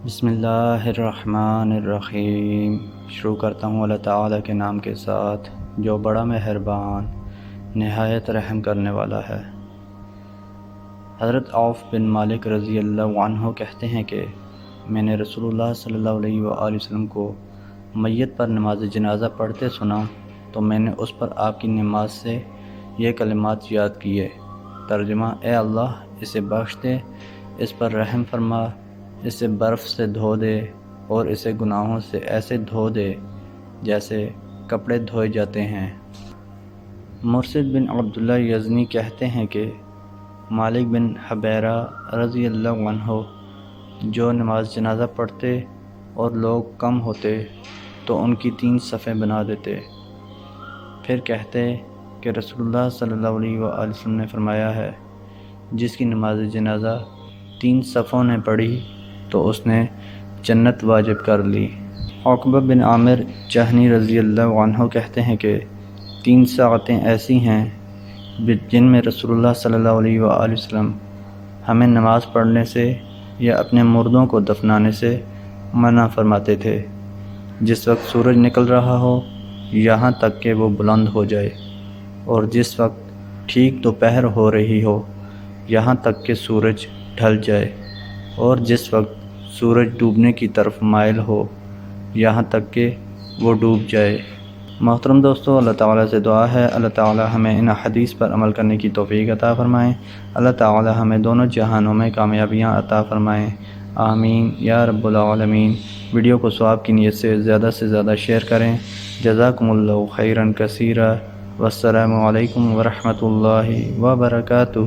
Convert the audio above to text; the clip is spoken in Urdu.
بسم اللہ الرحمن الرحیم۔ شروع کرتا ہوں اللہ تعالیٰ کے نام کے ساتھ جو بڑا مہربان نہایت رحم کرنے والا ہے۔ حضرت عوف بن مالک رضی اللہ عنہ کہتے ہیں کہ میں نے رسول اللہ صلی اللہ علیہ وآلہ وسلم کو میت پر نماز جنازہ پڑھتے سنا تو میں نے اس پر آپ کی نماز سے یہ کلمات یاد کیے۔ ترجمہ: اے اللہ، اسے بخش دے، اس پر رحم فرما، اسے برف سے دھو دے اور اسے گناہوں سے ایسے دھو دے جیسے کپڑے دھوئے جاتے ہیں۔ مرشد بن عبداللہ یزنی کہتے ہیں کہ مالک بن حبیرہ رضی اللہ عنہ جو نماز جنازہ پڑھتے اور لوگ کم ہوتے تو ان کی 3 صفیں بنا دیتے، پھر کہتے کہ رسول اللہ صلی اللہ علیہ وآلہ وسلم نے فرمایا ہے، جس کی نماز جنازہ 3 صفوں نے پڑھی تو اس نے جنت واجب کر لی۔ عقبہ بن عامر جہنی رضی اللہ عنہ کہتے ہیں کہ 3 ساعتیں ایسی ہیں جن میں رسول اللہ صلی اللہ علیہ وآلہ وسلم ہمیں نماز پڑھنے سے یا اپنے مردوں کو دفنانے سے منع فرماتے تھے۔ جس وقت سورج نکل رہا ہو یہاں تک کہ وہ بلند ہو جائے، اور جس وقت ٹھیک دوپہر ہو رہی ہو یہاں تک کہ سورج ڈھل جائے، اور جس وقت سورج ڈوبنے کی طرف مائل ہو یہاں تک کہ وہ ڈوب جائے۔ محترم دوستو، اللہ تعالیٰ سے دعا ہے اللہ تعالیٰ ہمیں ان حدیث پر عمل کرنے کی توفیق عطا فرمائیں۔ اللہ تعالیٰ ہمیں دونوں جہانوں میں کامیابیاں عطا فرمائیں، آمین یا رب العالمین۔ ویڈیو کو ثواب کی نیت سے زیادہ شیئر کریں۔ جزاکم اللہ خیرا کثیرا، والسلام علیکم ورحمۃ اللہ وبرکاتہ۔